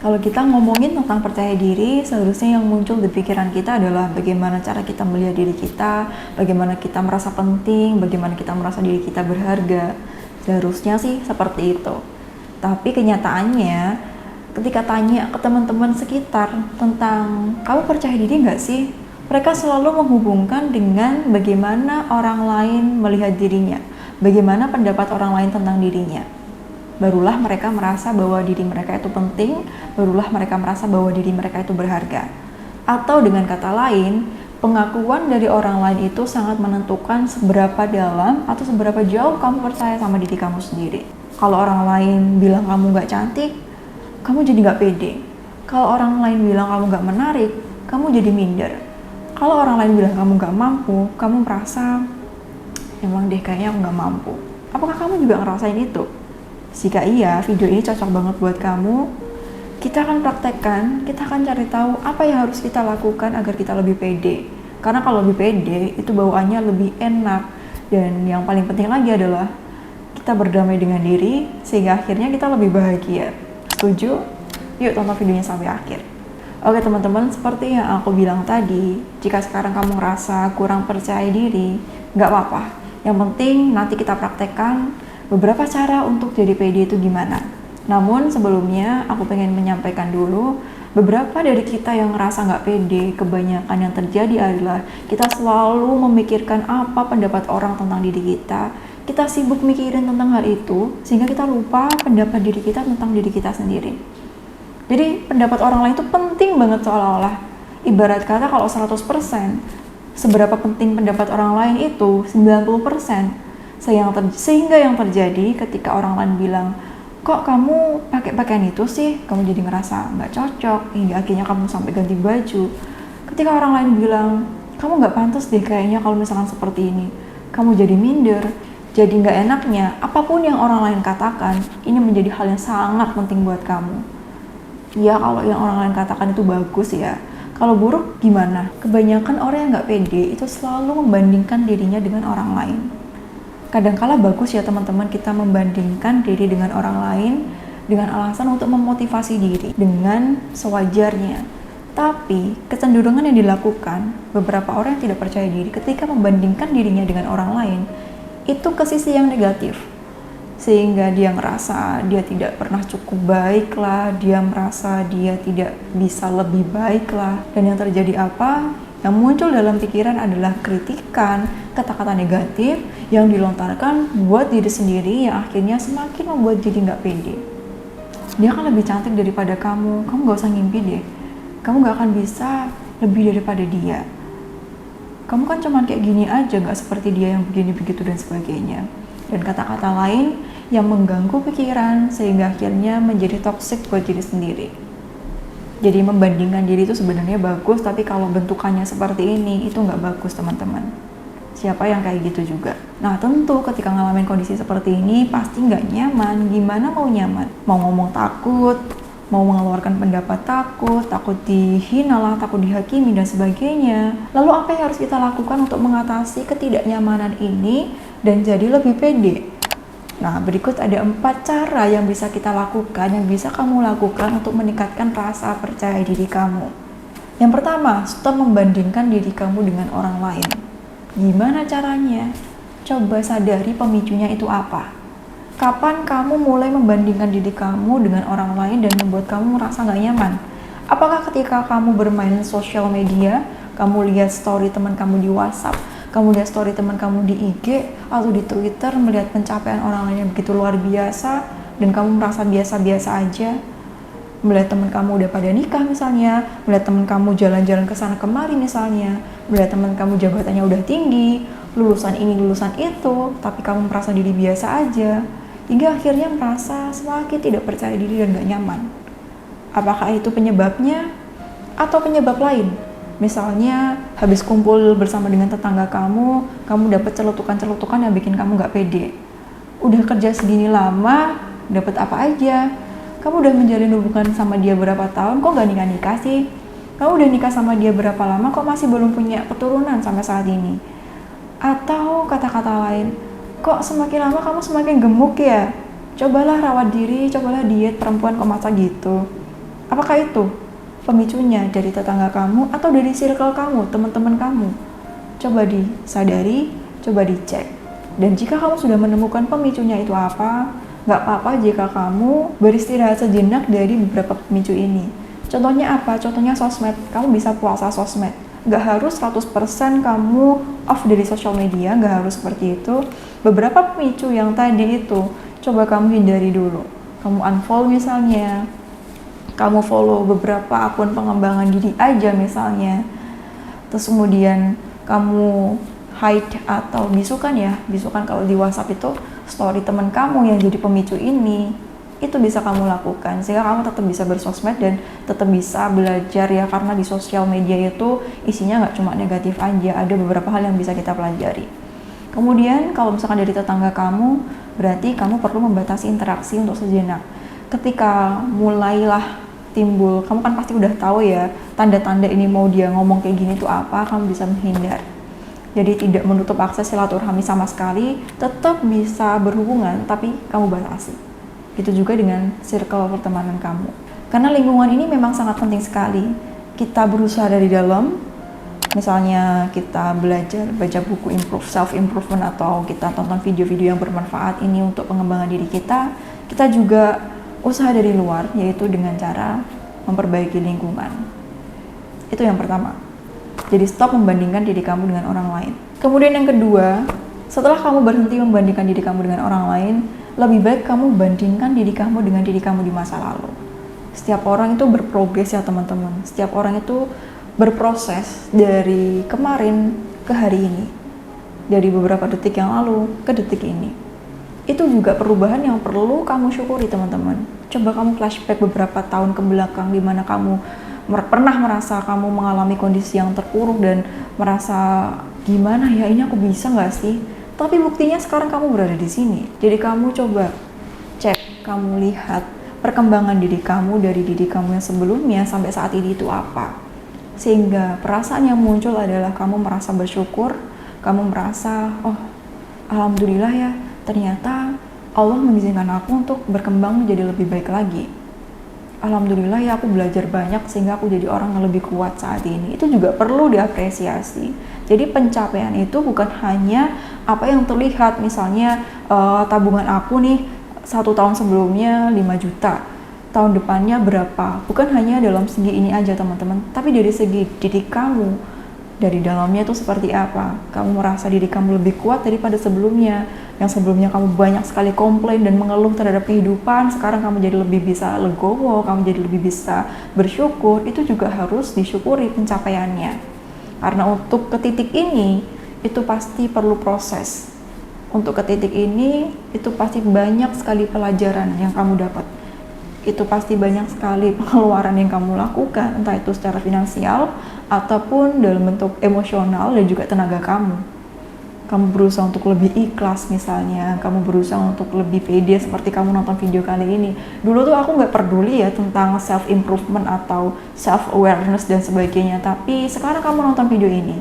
Kalau kita ngomongin tentang percaya diri, seharusnya yang muncul di pikiran kita adalah bagaimana cara kita melihat diri kita, bagaimana kita merasa penting, bagaimana kita merasa diri kita berharga. Seharusnya sih seperti itu. Tapi kenyataannya, ketika tanya ke teman-teman sekitar tentang kamu percaya diri nggak sih? Mereka selalu menghubungkan dengan bagaimana orang lain melihat dirinya, bagaimana pendapat orang lain tentang dirinya. Barulah mereka merasa bahwa diri mereka itu penting, barulah mereka merasa bahwa diri mereka itu berharga. Atau dengan kata lain, pengakuan dari orang lain itu sangat menentukan seberapa dalam atau seberapa jauh kamu percaya sama diri kamu sendiri. Kalau orang lain bilang kamu gak cantik, kamu jadi gak pede. Kalau orang lain bilang kamu gak menarik, kamu jadi minder. Kalau orang lain bilang kamu gak mampu, kamu merasa, emang deh kayaknya aku gak mampu. Apakah kamu juga ngerasain itu? Jika iya, video ini cocok banget buat kamu. Kita akan praktekkan, kita akan cari tahu apa yang harus kita lakukan agar kita lebih pede. Karena kalau lebih pede, itu bawaannya lebih enak. Dan yang paling penting lagi adalah kita berdamai dengan diri, sehingga akhirnya kita lebih bahagia. Setuju? Yuk tonton videonya sampai akhir. Oke teman-teman, seperti yang aku bilang tadi, jika sekarang kamu ngerasa kurang percaya diri, nggak apa-apa. Yang penting nanti kita praktekkan beberapa cara untuk jadi pede itu gimana. Namun sebelumnya aku pengen menyampaikan dulu, beberapa dari kita yang ngerasa nggak pede, kebanyakan yang terjadi adalah kita selalu memikirkan apa pendapat orang tentang diri kita. Kita sibuk mikirin tentang hal itu, sehingga kita lupa pendapat diri kita tentang diri kita sendiri. Jadi pendapat orang lain itu penting banget seolah-olah. Ibarat kata kalau 100%, seberapa penting pendapat orang lain itu 90%. Sehingga yang terjadi ketika orang lain bilang, kok kamu pakai pakaian itu sih, kamu jadi ngerasa nggak cocok, hingga akhirnya kamu sampai ganti baju. Ketika orang lain bilang, kamu nggak pantas deh kayaknya kalau misalkan seperti ini, kamu jadi minder, jadi nggak enaknya. Apapun yang orang lain katakan, ini menjadi hal yang sangat penting buat kamu. Ya kalau yang orang lain katakan itu bagus ya. Kalau buruk gimana? Kebanyakan orang yang nggak pede itu selalu membandingkan dirinya dengan orang lain. Kadangkala bagus ya teman-teman kita membandingkan diri dengan orang lain dengan alasan untuk memotivasi diri dengan sewajarnya. Tapi kecenderungan yang dilakukan beberapa orang yang tidak percaya diri ketika membandingkan dirinya dengan orang lain itu ke sisi yang negatif. Sehingga dia ngerasa dia tidak pernah cukup baik lah, dia merasa dia tidak bisa lebih baik lah. Dan yang terjadi apa? Yang muncul dalam pikiran adalah kritikan, kata-kata negatif yang dilontarkan buat diri sendiri yang akhirnya semakin membuat jadi nggak pede. Dia kan lebih cantik daripada kamu nggak usah ngimpi deh. Kamu nggak akan bisa lebih daripada dia. Kamu kan cuma kayak gini aja, nggak seperti dia yang begini begitu dan sebagainya. Dan kata-kata lain yang mengganggu pikiran sehingga akhirnya menjadi toksik buat diri sendiri. Jadi membandingkan diri itu sebenarnya bagus, tapi kalau bentukannya seperti ini itu nggak bagus teman-teman. Siapa yang kayak gitu juga? Nah tentu ketika ngalamin kondisi seperti ini pasti nggak nyaman. Gimana mau nyaman? Mau ngomong takut, mau mengeluarkan pendapat takut dihina lah, takut dihakimi dan sebagainya. Lalu apa yang harus kita lakukan untuk mengatasi ketidaknyamanan ini dan jadi lebih pede? Nah, berikut ada 4 cara yang bisa kita lakukan, yang bisa kamu lakukan untuk meningkatkan rasa percaya diri kamu. Yang pertama, stop membandingkan diri kamu dengan orang lain. Gimana caranya? Coba sadari pemicunya itu apa. Kapan kamu mulai membandingkan diri kamu dengan orang lain dan membuat kamu merasa gak nyaman? Apakah ketika kamu bermain sosial media, kamu lihat story teman kamu di WhatsApp, kamu lihat story teman kamu di IG atau di Twitter, melihat pencapaian orang lain yang begitu luar biasa dan kamu merasa biasa-biasa aja? Melihat teman kamu udah pada nikah misalnya, melihat teman kamu jalan-jalan ke sana kemari misalnya, melihat teman kamu jabatannya udah tinggi, lulusan ini lulusan itu, tapi kamu merasa diri biasa aja, hingga akhirnya merasa semakin tidak percaya diri dan gak nyaman. Apakah itu penyebabnya atau penyebab lain? Misalnya habis kumpul bersama dengan tetangga kamu dapat celutukan-celutukan yang bikin kamu gak pede. Udah kerja segini lama, dapat apa aja? Kamu udah menjalin hubungan sama dia berapa tahun, kok gak nikah-nikah sih? Kamu udah nikah sama dia berapa lama, kok masih belum punya keturunan sampai saat ini? Atau kata-kata lain, kok semakin lama kamu semakin gemuk ya? Cobalah rawat diri, cobalah diet, perempuan kok masa gitu? Apakah itu pemicunya dari tetangga kamu atau dari circle kamu, teman-teman kamu? Coba disadari, coba dicek. Dan jika kamu sudah menemukan pemicunya itu apa, nggak apa-apa jika kamu beristirahat sejenak dari beberapa pemicu ini. Contohnya apa? Contohnya sosmed. Kamu bisa puasa sosmed. Nggak harus 100% kamu off dari sosial media, nggak harus seperti itu. Beberapa pemicu yang tadi itu, coba kamu hindari dulu. Kamu unfollow misalnya, kamu follow beberapa akun pengembangan diri aja misalnya. Terus kemudian kamu hide atau bisukan kalau di WhatsApp itu story teman kamu yang jadi pemicu ini, itu bisa kamu lakukan sehingga kamu tetap bisa bersosmed dan tetap bisa belajar ya, karena di sosial media itu isinya nggak cuma negatif aja, ada beberapa hal yang bisa kita pelajari. Kemudian kalau misalkan dari tetangga kamu, berarti kamu perlu membatasi interaksi untuk sejenak. Ketika mulailah timbul, kamu kan pasti udah tahu ya tanda-tanda ini mau dia ngomong kayak gini tuh apa, kamu bisa menghindar. Jadi tidak menutup akses silaturahmi sama sekali, tetap bisa berhubungan tapi kamu batasi. Itu juga dengan circle pertemanan kamu. Karena lingkungan ini memang sangat penting sekali. Kita berusaha dari dalam, misalnya kita belajar baca buku self improvement atau kita tonton video-video yang bermanfaat ini untuk pengembangan diri kita. Kita juga usaha dari luar, yaitu dengan cara memperbaiki lingkungan. Itu yang pertama. Jadi stop membandingkan diri kamu dengan orang lain. Kemudian yang kedua, setelah kamu berhenti membandingkan diri kamu dengan orang lain, lebih baik kamu bandingkan diri kamu dengan diri kamu di masa lalu. Setiap orang itu berprogres ya teman-teman. Setiap orang itu berproses dari kemarin ke hari ini. Dari beberapa detik yang lalu ke detik ini. Itu juga perubahan yang perlu kamu syukuri teman-teman. Coba kamu flashback beberapa tahun ke belakang di mana kamu pernah merasa kamu mengalami kondisi yang terpuruk dan merasa gimana ya, ini aku bisa nggak sih? Tapi buktinya sekarang kamu berada di sini. Jadi kamu coba cek, kamu lihat perkembangan diri kamu dari diri kamu yang sebelumnya sampai saat ini itu apa. Sehingga perasaan yang muncul adalah kamu merasa bersyukur, kamu merasa, oh alhamdulillah ya, ternyata Allah mengizinkan aku untuk berkembang menjadi lebih baik lagi. Alhamdulillah ya, aku belajar banyak sehingga aku jadi orang yang lebih kuat saat ini. Itu juga perlu diapresiasi. Jadi pencapaian itu bukan hanya apa yang terlihat, misalnya tabungan aku nih 1 tahun sebelumnya 5 juta, tahun depannya berapa. Bukan hanya dalam segi ini aja teman-teman, tapi dari segi diri kamu. Dari dalamnya itu seperti apa? Kamu merasa diri kamu lebih kuat daripada sebelumnya. Yang sebelumnya kamu banyak sekali komplain dan mengeluh terhadap kehidupan, sekarang kamu jadi lebih bisa legowo, kamu jadi lebih bisa bersyukur. Itu juga harus disyukuri pencapaiannya. Karena untuk ke titik ini, itu pasti perlu proses. Untuk ke titik ini, itu pasti banyak sekali pelajaran yang kamu dapat. Itu pasti banyak sekali pengeluaran yang kamu lakukan, entah itu secara finansial ataupun dalam bentuk emosional dan juga tenaga kamu. Kamu berusaha untuk lebih ikhlas misalnya, kamu berusaha untuk lebih pede seperti kamu nonton video kali ini. Dulu tuh aku nggak peduli ya tentang self improvement atau self awareness dan sebagainya, tapi sekarang kamu nonton video ini,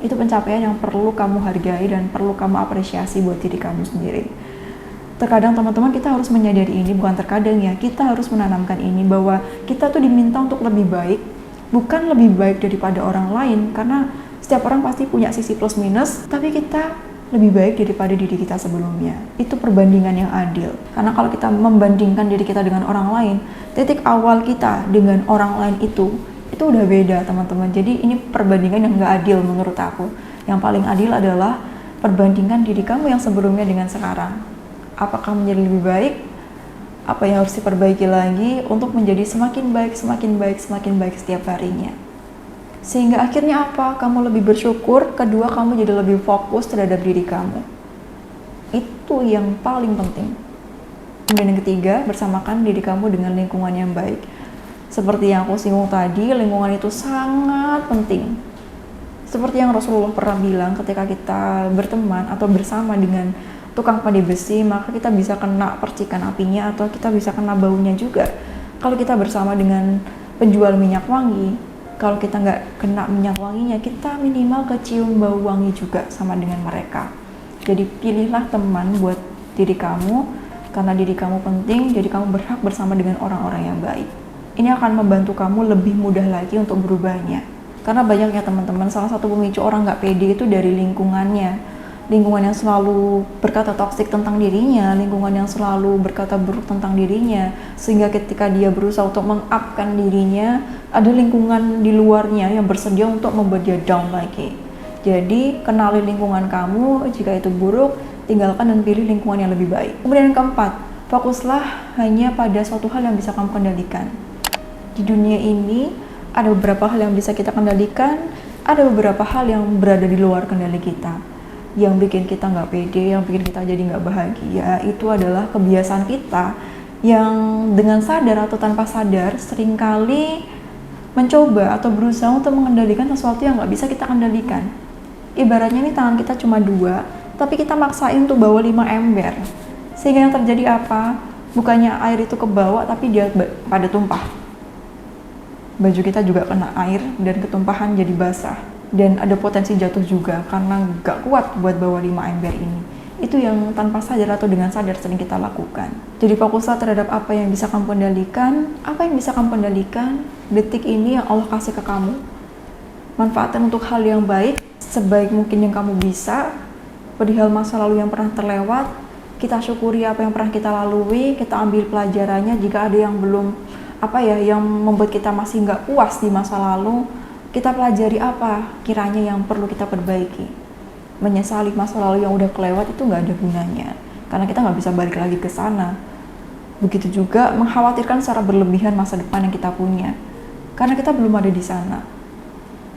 itu pencapaian yang perlu kamu hargai dan perlu kamu apresiasi buat diri kamu sendiri. Terkadang teman-teman kita harus menyadari ini, bukan terkadang ya, kita harus menanamkan ini bahwa kita tuh diminta untuk lebih baik, bukan lebih baik daripada orang lain, karena setiap orang pasti punya sisi plus minus, tapi kita lebih baik daripada diri kita sebelumnya. Itu perbandingan yang adil. Karena kalau kita membandingkan diri kita dengan orang lain, titik awal kita dengan orang lain itu udah beda teman-teman. Jadi ini perbandingan yang nggak adil menurut aku. Yang paling adil adalah perbandingan diri kamu yang sebelumnya dengan sekarang. Apakah menjadi lebih baik? Apa yang harus diperbaiki lagi untuk menjadi semakin baik, semakin baik, semakin baik setiap harinya. Sehingga akhirnya apa? Kamu lebih bersyukur, kedua kamu jadi lebih fokus terhadap diri kamu. Itu yang paling penting. Dan yang ketiga, bersamakan diri kamu dengan lingkungan yang baik. Seperti yang aku singgung tadi, lingkungan itu sangat penting. Seperti yang Rasulullah pernah bilang, ketika kita berteman atau bersama dengan tukang pandai besi, maka kita bisa kena percikan apinya atau kita bisa kena baunya juga. Kalau kita bersama dengan penjual minyak wangi, kalau kita nggak kena minyak wanginya, kita minimal kecium bau wangi juga sama dengan mereka. Jadi pilihlah teman buat diri kamu, karena diri kamu penting, jadi kamu berhak bersama dengan orang-orang yang baik. ini akan membantu kamu lebih mudah lagi untuk berubahnya. Karena banyaknya teman-teman, salah satu pemicu orang nggak pede itu dari lingkungannya. Lingkungan yang selalu berkata toksik tentang dirinya, lingkungan yang selalu berkata buruk tentang dirinya, sehingga ketika dia berusaha untuk meng-upkan dirinya, ada lingkungan di luarnya yang bersedia untuk membuat dia down lagi. Jadi, kenali lingkungan kamu, jika itu buruk, tinggalkan dan pilih lingkungan yang lebih baik. Kemudian yang keempat, fokuslah hanya pada suatu hal yang bisa kamu kendalikan. Di dunia ini, ada beberapa hal yang bisa kita kendalikan, ada beberapa hal yang berada di luar kendali kita. Yang bikin kita nggak pede, yang bikin kita jadi nggak bahagia, itu adalah kebiasaan kita yang dengan sadar atau tanpa sadar seringkali mencoba atau berusaha untuk mengendalikan sesuatu yang nggak bisa kita kendalikan. Ibaratnya nih tangan kita cuma 2, tapi kita maksain untuk bawa 5 ember. Sehingga yang terjadi apa? Bukannya air itu ke bawah, tapi dia pada tumpah. Baju kita juga kena air dan ketumpahan jadi basah. Dan ada potensi jatuh juga karena gak kuat buat bawa 5 ember ini. Itu yang tanpa sadar atau dengan sadar sering kita lakukan. Jadi fokuslah terhadap apa yang bisa kamu kendalikan. Apa yang bisa kamu kendalikan detik ini yang Allah kasih ke kamu. Manfaatkan untuk hal yang baik, sebaik mungkin yang kamu bisa. Perihal masa lalu yang pernah terlewat, kita syukuri apa yang pernah kita lalui, kita ambil pelajarannya. Jika ada yang belum, yang membuat kita masih gak puas di masa lalu, kita pelajari apa kiranya yang perlu kita perbaiki. Menyesali masa lalu yang udah kelewat itu nggak ada gunanya, karena kita nggak bisa balik lagi ke sana. Begitu juga mengkhawatirkan secara berlebihan masa depan yang kita punya, karena kita belum ada di sana.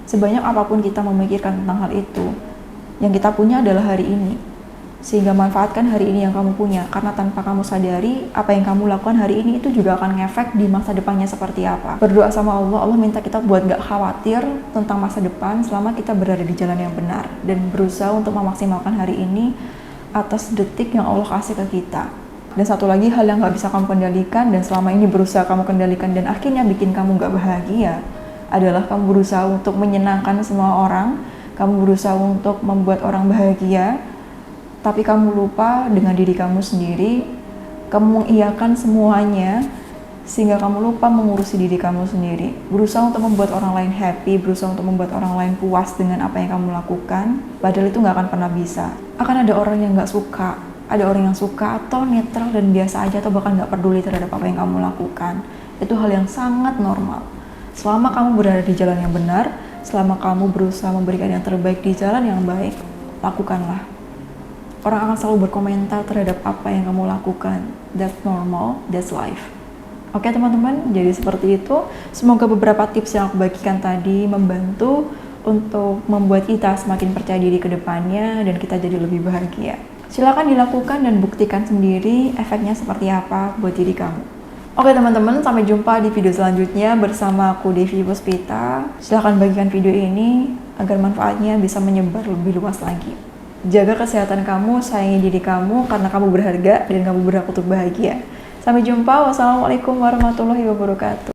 Sebanyak apapun kita memikirkan tentang hal itu, yang kita punya adalah hari ini. Sehingga manfaatkan hari ini yang kamu punya, karena tanpa kamu sadari, apa yang kamu lakukan hari ini itu juga akan ngefek di masa depannya seperti apa. Berdoa sama Allah, Allah minta kita buat gak khawatir tentang masa depan selama kita berada di jalan yang benar, dan berusaha untuk memaksimalkan hari ini atas detik yang Allah kasih ke kita. Dan satu lagi hal yang gak bisa kamu kendalikan, dan selama ini berusaha kamu kendalikan dan akhirnya bikin kamu gak bahagia, adalah kamu berusaha untuk menyenangkan semua orang, kamu berusaha untuk membuat orang bahagia, tapi kamu lupa dengan diri kamu sendiri. Kamu mengiyakan semuanya sehingga kamu lupa mengurusi diri kamu sendiri. Berusaha untuk membuat orang lain happy, berusaha untuk membuat orang lain puas dengan apa yang kamu lakukan, padahal itu gak akan pernah bisa. Akan ada orang yang gak suka, ada orang yang suka atau netral dan biasa aja, atau bahkan gak peduli terhadap apa yang kamu lakukan. Itu hal yang sangat normal. Selama kamu berada di jalan yang benar, selama kamu berusaha memberikan yang terbaik di jalan yang baik, lakukanlah. Orang akan selalu berkomentar terhadap apa yang kamu lakukan. That's normal, that's life. Oke teman-teman, jadi seperti itu. Semoga beberapa tips yang aku bagikan tadi membantu untuk membuat kita semakin percaya diri ke depannya dan kita jadi lebih bahagia. Silakan dilakukan dan buktikan sendiri efeknya seperti apa buat diri kamu. Oke teman-teman, sampai jumpa di video selanjutnya bersama aku Devi Puspita. Silakan bagikan video ini agar manfaatnya bisa menyebar lebih luas lagi. Jaga kesehatan kamu, sayangi diri kamu karena kamu berharga dan kamu berhak untuk bahagia. Sampai jumpa. Wassalamualaikum warahmatullahi wabarakatuh.